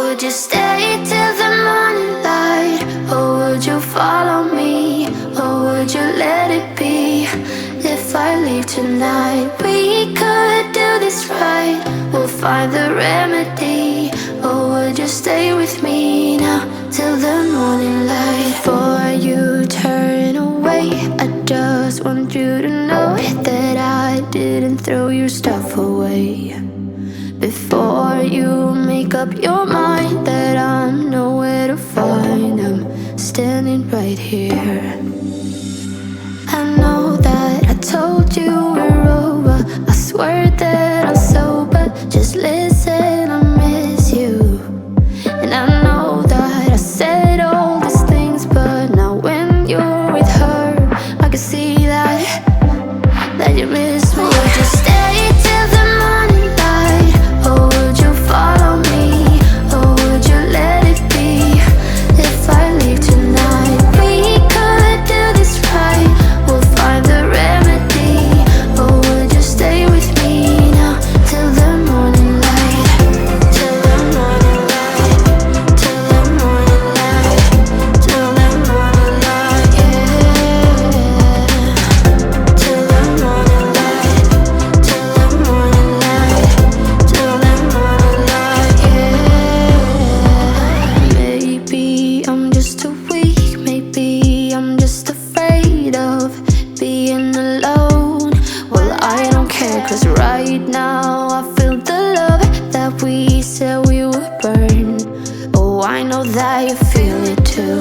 Would you stay till the morning light? Or would you follow me? Or would you let it be? If I leave tonight, we could do this right. We'll find the remedy. Or would you stay with me now till the morning light? Before you turn away, I just want you to know that I didn't throw your stuff away. Before you make up your mind that I'm nowhere to find, I'm standing right here. I know that I told you we're over. I swear that I'm sober. Just listen, I miss you. And I know that I said all these things, but now when you're with her, I can see that you miss me. Would you stay till the morning light? Or would you follow me? Or would you let it be? If I leave tonight, we could do this right. We'll find the remedy. Or would you stay with me now till the morning light? Till the morning light. Till the morning light. Till the morning light, yeah. Till the morning light. Till the morning light. Till the morning light, yeah. Maybe I'm just too weak. Maybe I'm just afraid of being alone. Well, I don't care, 'cause right now I feel the love that we said we would burn. Oh, I know that you feel it too.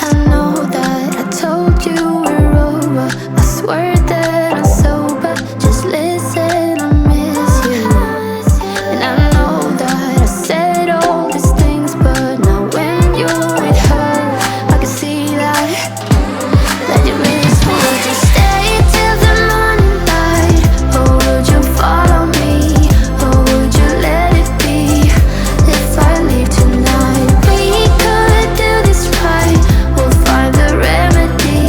I know that I told you we're over. I swear that I'm sober. Just listen, I miss you. And I know that I said all these things, but now when you're with her, I can see that you miss me. Would you stay till the morning light? Or would you follow me? Or would you let it be? If I leave tonight, we could do this right. We'll find the remedy.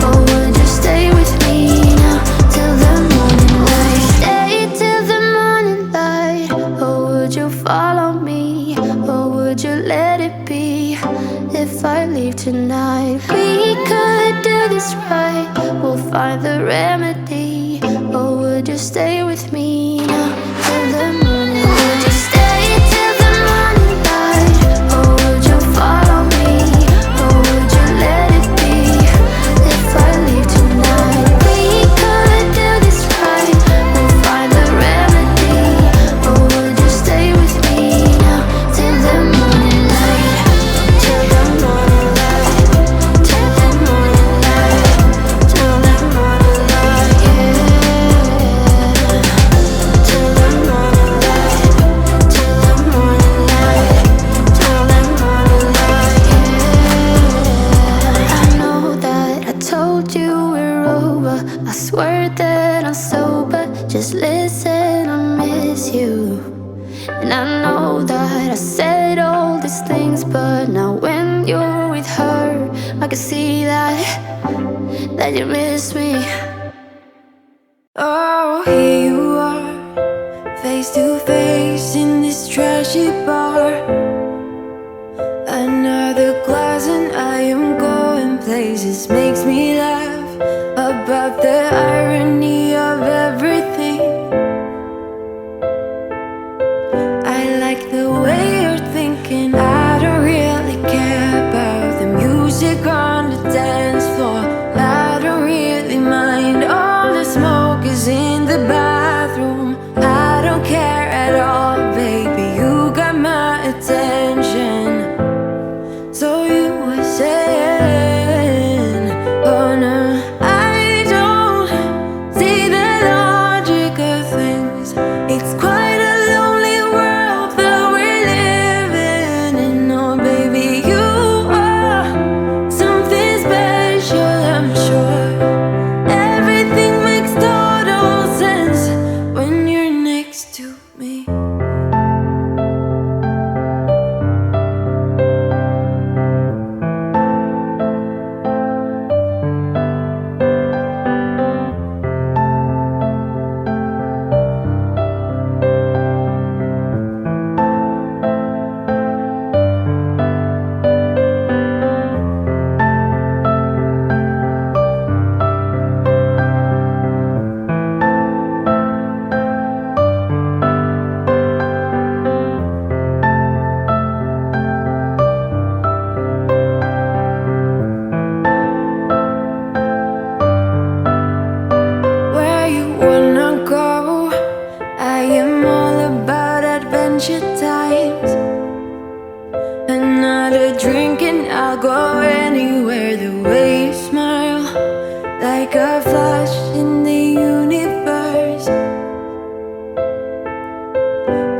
Or would you stay with me now till the morning light? Stay till the morning light. Or would you follow me? Or would you let it be? If I leave tonight, we could do this right. We'll find the remedy. Or would you stay with me now till the morning light? Would you stay till the morning light? Or would you follow me? Or would you let it be? If I leave tonight, we could do this right. We'll find the remedy. Or would you stay with me now till the morning light? Till the morning light. Till the morning light. Till the morning light, yeah. Till the morning light. Till the morning light. Till the morning light, yeah. I know that I told you we're over. I swear that I'm sober. Just listen, I miss you. And I know that I said all these things, but now when you're with her, I can see that you miss me. Oh, here you are, face to face in this trashy bar. Another glass and I am going places. Makes me laugh about the irony of everything. I like the way you're thinking. I don't really care about the music on the dance floor. I don't really mind all the smoke is in the bathroom. I don't care at all, baby. You got my attention. So you were saying, oh no, I don't drink and I'll go anywhere. The way you smile, like a flash in the universe.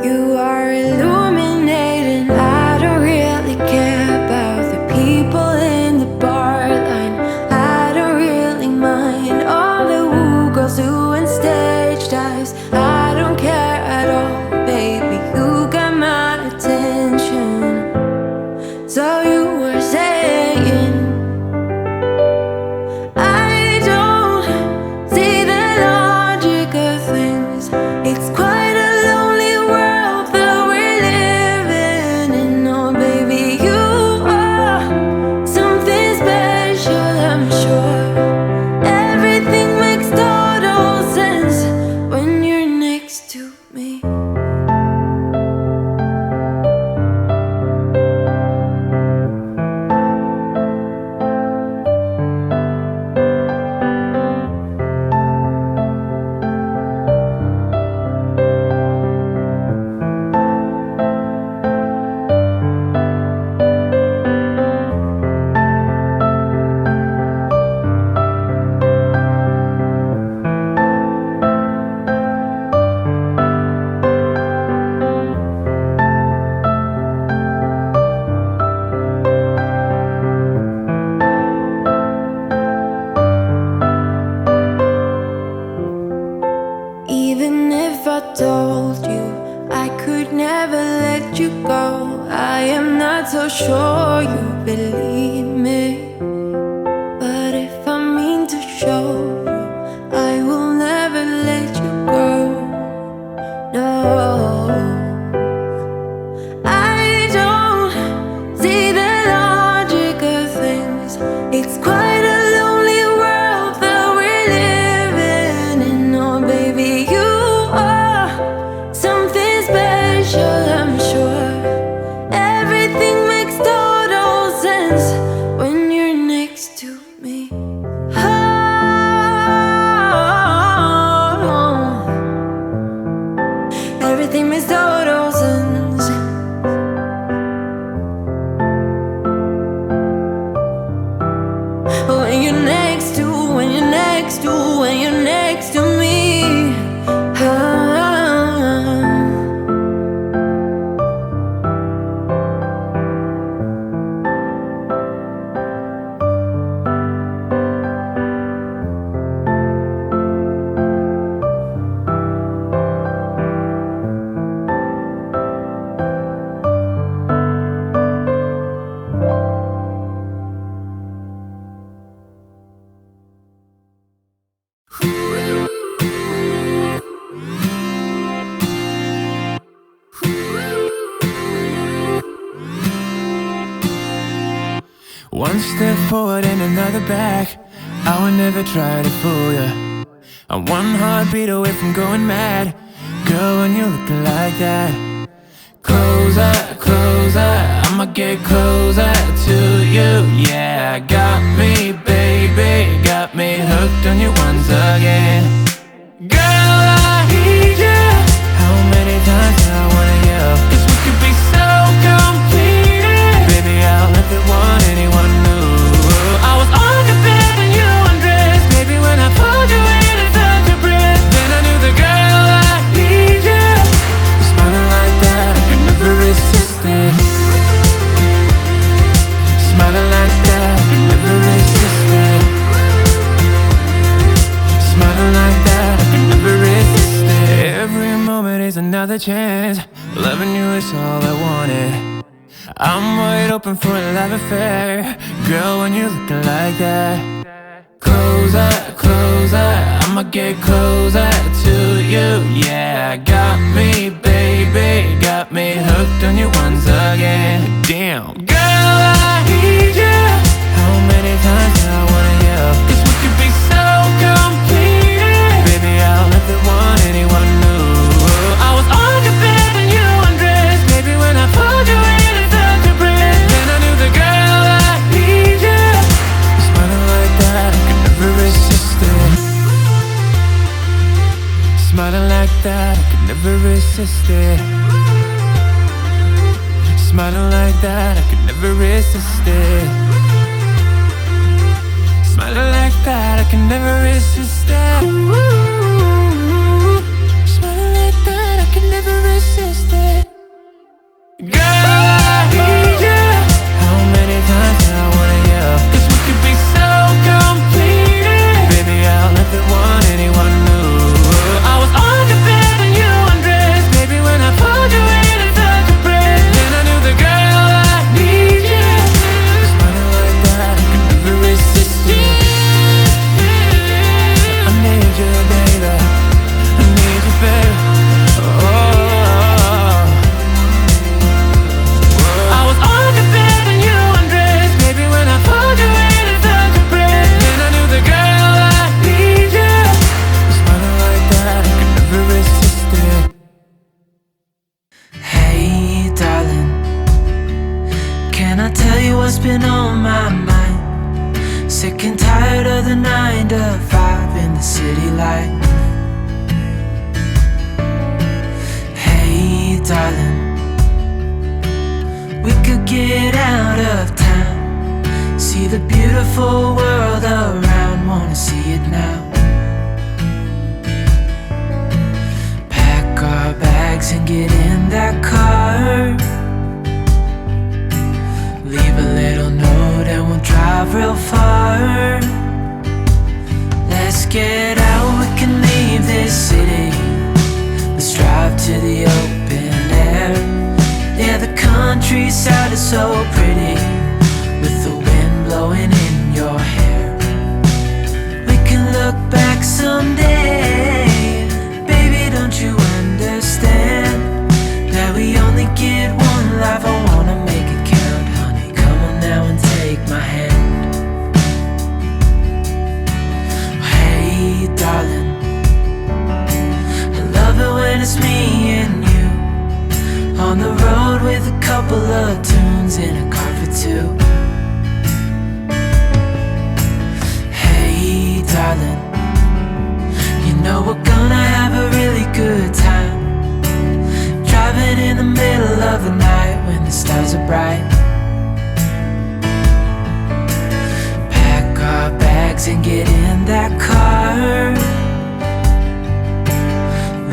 You are illuminating. I don't really care about the people in the bar line. I don't really mind all the woo girls doing stage dives. I don't care at all, baby. You got my attention. So you were saying, I don't see the logic of things. It's quite a lonely world that we're living in. Oh baby, you are something special, I'm sure. Everything makes total sense when you're next to me. Even if I told you I could never let you go, I am not so sure you believe me. But if I mean to show you, I will never let you go. No, I don't see the logic of things. It's quite a lonely world that we're living in. Oh baby, you are something special, I'm sure. Everything makes total sense when you're next to me. Oh, everything makes total sense when you're next to, when you're next to, when you're next to me. One step forward and another back. I would never try to fool ya. I'm one heartbeat away from going mad. Girl, when you're looking like that, closer, closer, I'ma get closer to you. Yeah, got me, baby, got me hooked on you once again. Girl, I need you. How many times do I wanna yell? 'Cause we could be so complete. Baby, I'll never want anyone new. I was on the bed and you undressed. Baby, when I pulled you in and felt your breath, then I knew the girl I need you. You're smiling like that, I could never resist it. Smiling like that, I could never resist it. Smiling like that, I could never resist it. Every moment is another chance. Loving you is all I wanted. I'm wide open for a love affair. Girl, when you're looking like that, closer, closer, I'ma get closer to you. Yeah, got me, baby, got me hooked on you once again. Damn, girl, I need you. How many times do I wanna yell? 'Cause we could be so complete. Baby, I'll never want anyone new. I was on your bed and you undressed. Baby, when I pulled you in and felt your breath, then I knew the girl I need you. You're smiling like that, I could never resist it. Smiling like that, I could never resist it. Smiling like that, I could never resist it. Smiling like that, I can never resist it. Ooh, smiling like that, I can never resist it. Girl, I need you. How many times do I wanna you? 'Cause we could be so complete. Baby, I'll never want anyone new. I was on the bed and you undressed. Baby, when I pulled you in and felt your breath, then I knew the girl I need you. Smiling like that, I can never resist it. I need you, baby. I need you, baby. Oh. I was on the bed and you undressed. Baby, when I pulled you in and felt your breath, then I knew the girl I need you. Smiling like that, I could never resist it. Hey, darling, can I tell you what's been on my mind? Sick and tired of the 9 to 5 in the city life. Hey, darling, we could get out of town, see the beautiful world around, wanna see it now. Pack our bags and get in that car, leave a little note and we'll drive real far. Let's get out, we can leave this city. Let's drive to the open air. Yeah, the countryside is so pretty, with the wind blowing in your hair. We can look back someday. Baby, don't you understand that we only get one life? I wanna make it count, honey. Come on now and take my hand. Hey, darling, I love it when it's me and you on the road with a couple of tunes in a car for two. Hey, darling, you know we're gonna have a really good time, driving in the middle of the night when the stars are bright. Pack our bags and get in that car,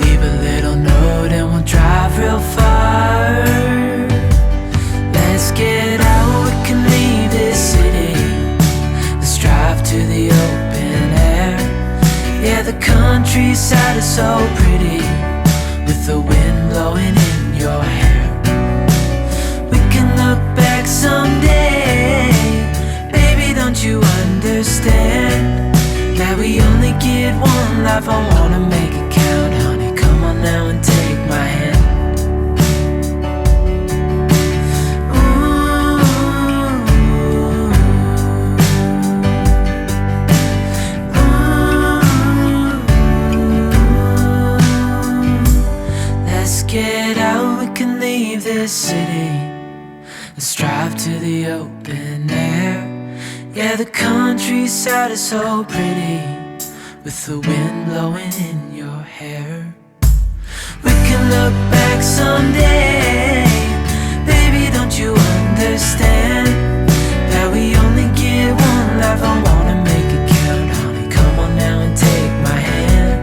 leave a little note and we'll drive real far. Let's get out, we can leave this city. Let's drive to the open air. Yeah, the countryside is so pretty, with the wind blowing in your hair. We can look back someday. Baby, don't you understand that we only get one life? I wanna make it count, honey. Come on now and take my hand. Get out, we can leave this city. Let's drive to the open air. Yeah, the countryside is so pretty, with the wind blowing in your hair. We can look back someday. Baby, don't you understand that we only get one life? I wanna make it count, honey. Come on now and take my hand.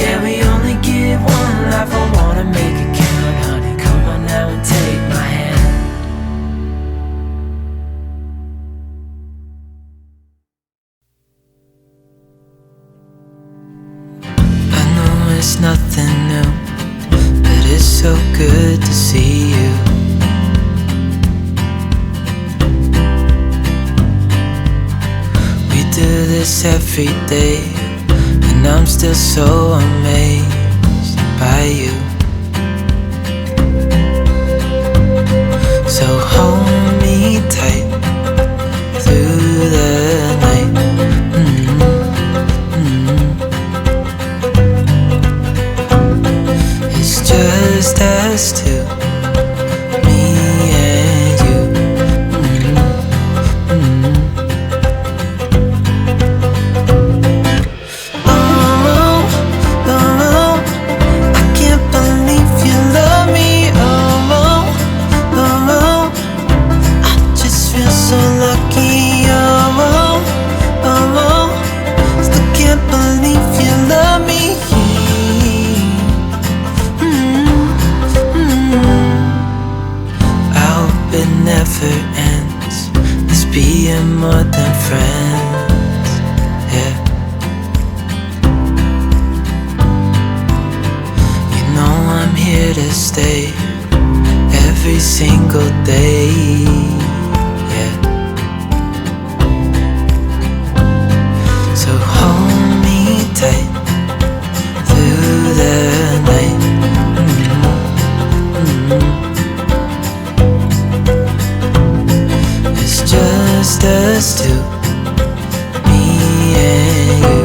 Yeah, we only get one life. I wanna make it count, honey. Come on now and take my hand. I know it's nothing new, but it's so good to see you. We do this every day, and I'm still so amazed by you. So hold me tight through the night. It's just us two, me and you. Oh, oh, I can't believe never ends. Let's be more than friends, yeah. You know I'm here to stay every single day, yeah. So hold me tight through the night. It's just us two, me and you.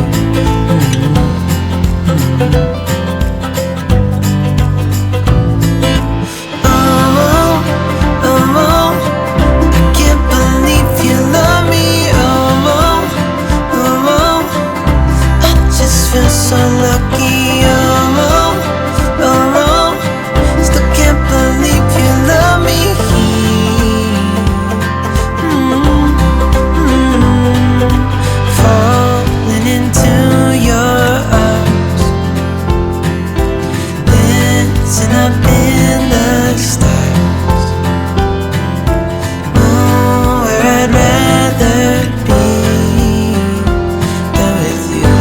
So lucky, still can't believe you love me. Falling into your arms, dancing up in the stars. Oh, where I'd rather be than with you.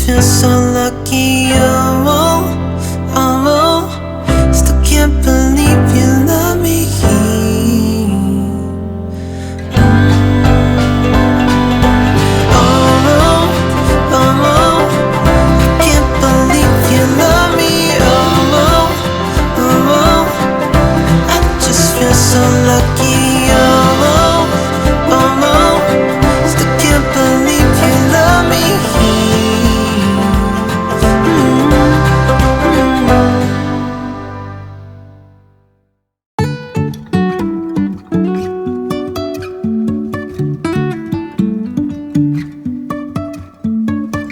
Feel so lucky, still can't believe you love me. Can't believe you love me. I just feel so lucky, still can't believe you love me.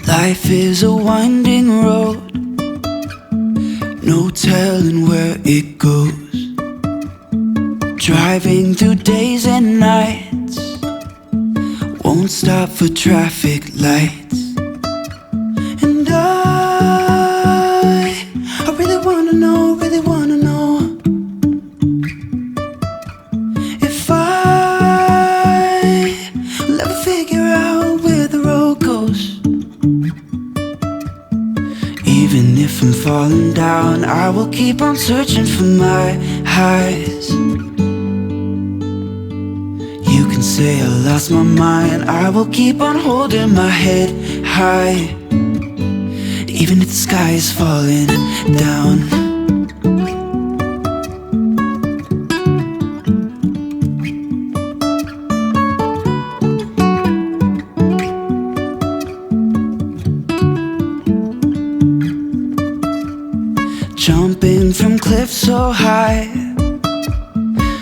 Life is a winding road, no telling where it goes. Driving through days and nights, won't stop for traffic lights. And I really wanna know, if I'll ever figure out where the road goes. Even if I'm falling down, I will keep on searching for my highs. You can say I lost my mind, I will keep on holding my head high. Even if the sky is falling down. Jumping from cliffs so high,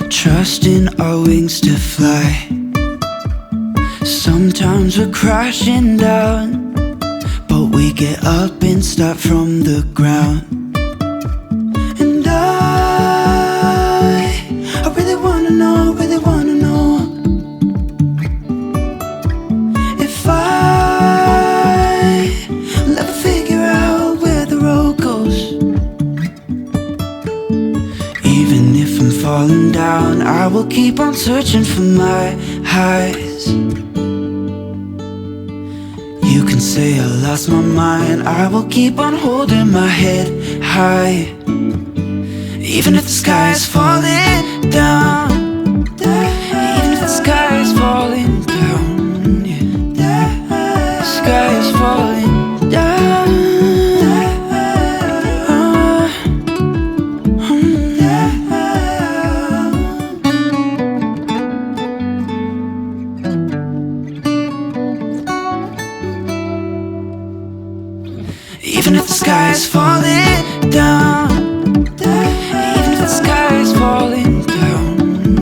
trusting our wings to fly. Sometimes we're crashing down, but we get up and start from the ground. And I really wanna know, if I'll ever figure out where the road goes. Even if I'm falling down, I will keep on searching for my highs. You can say I lost my mind, I will keep on holding my head high. Even if the sky is falling down, even if the sky is falling down, yeah. The sky is falling down. Even if the sky is falling down, even if the sky is falling down,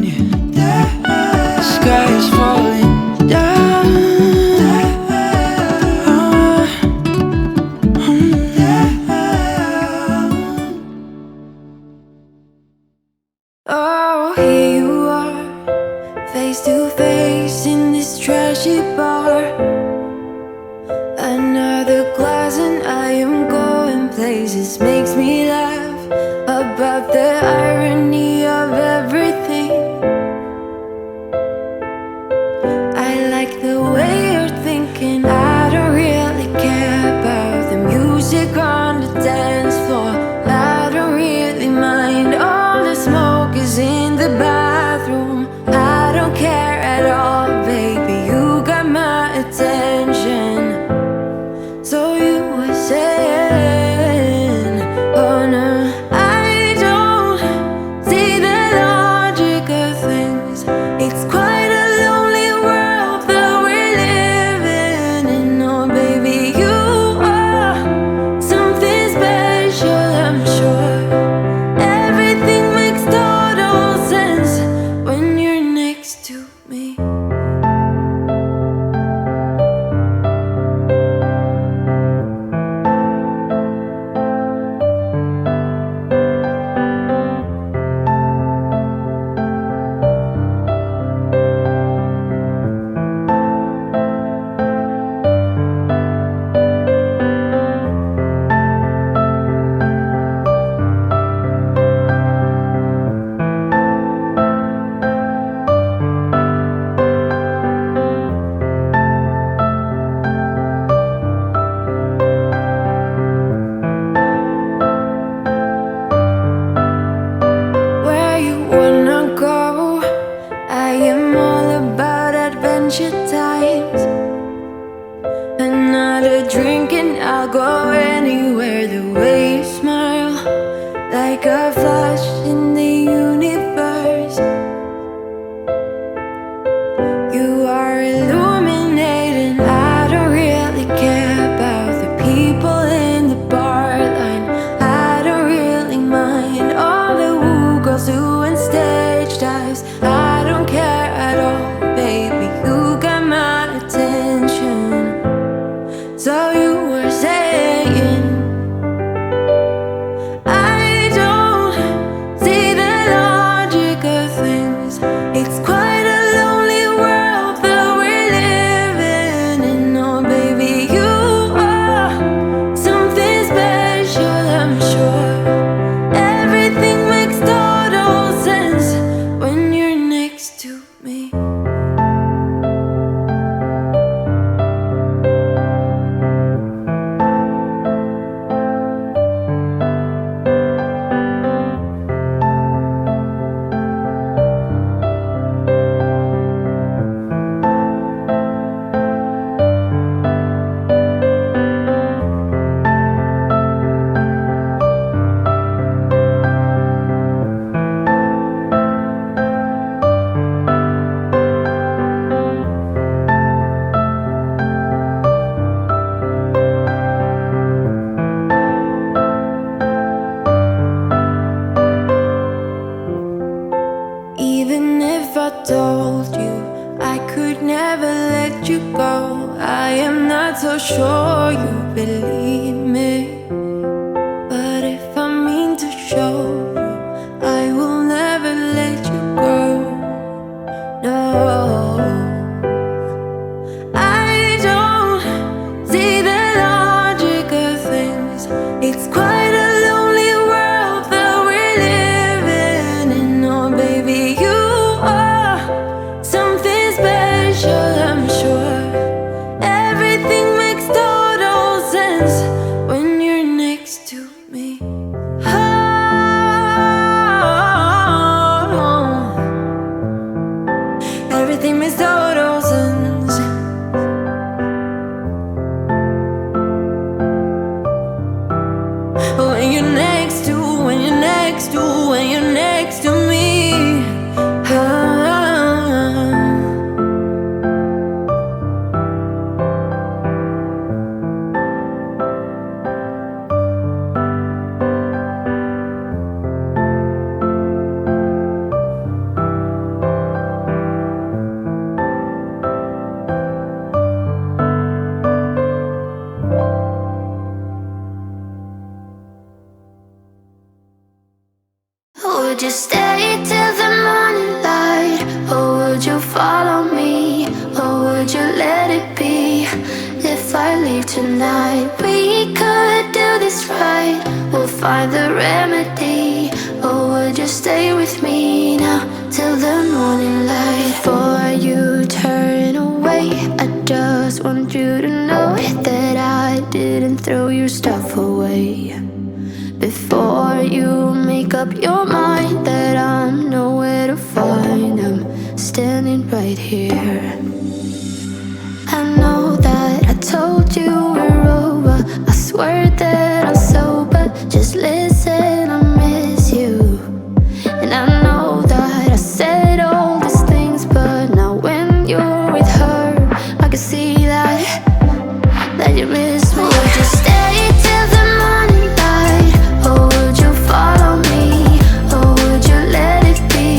if I told you I could never let you go? I am not so sure you believe me, but if I mean to show you, I will never let you go. No, I don't see the logic of things. It's quite a lonely world that we're living in. Oh baby, you are something special, I'm sure. Everything makes total sense when you're next to me. Everything makes total sense when you're next to, when you're next to, when you're next to me. Would you stay till the morning light? Or would you follow me? Or would you let it be? If I leave tonight, we could do this right. We'll find the remedy. Or would you stay with me now till the morning light? Before you turn away, I just want you to know that I didn't throw your stuff away. Before you make up your mind that I'm nowhere to find, I'm standing right here. I know that I told you we're over, I swear that I'm sober. Just listen, I miss you. And I know that I said all these things, but now when you're with her, I can see that you miss me. Would you stay till the morning light? Or would you follow me? Or would you let it be?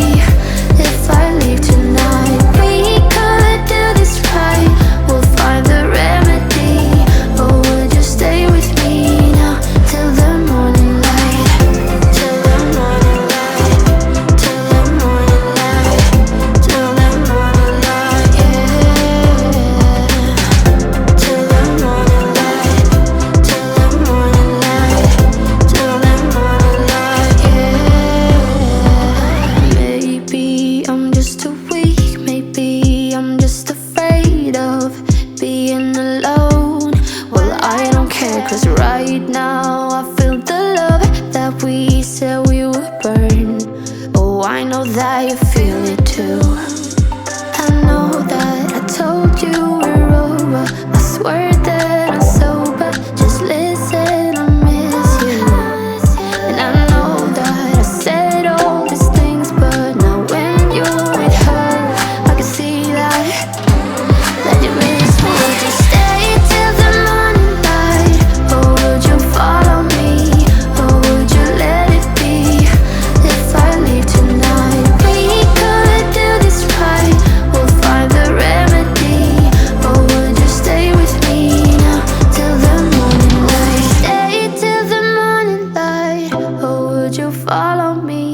If I leave tonight, we could do this right. We'll find the remedy. Or would you stay with me now till the morning light? Till the morning light. Till the morning light. Till the morning light, yeah. Till the morning light. Till the morning light. Till the morning light, yeah. Maybe I'm just too weak. Maybe I'm just afraid of being alone. Well, I don't care, 'cause right now I feel the love that we said we would burn. Oh, I know that you feel it too. I know that I told you we're over, I swear that I'm sober. Just listen, I miss you. And I know that I said all these things, but now when you're with her, I can see that you miss me. Would you stay till the morning light? Or would you follow me? Or would you let it be? If I leave tonight, we could do this right. We'll find the remedy. Or would you stay with me now till the morning light? Stay till the morning light. Or would you follow me?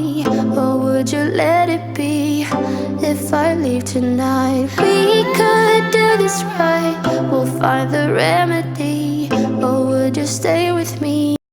Or would you let it be? If I leave tonight, we could do this right. We'll find the remedy.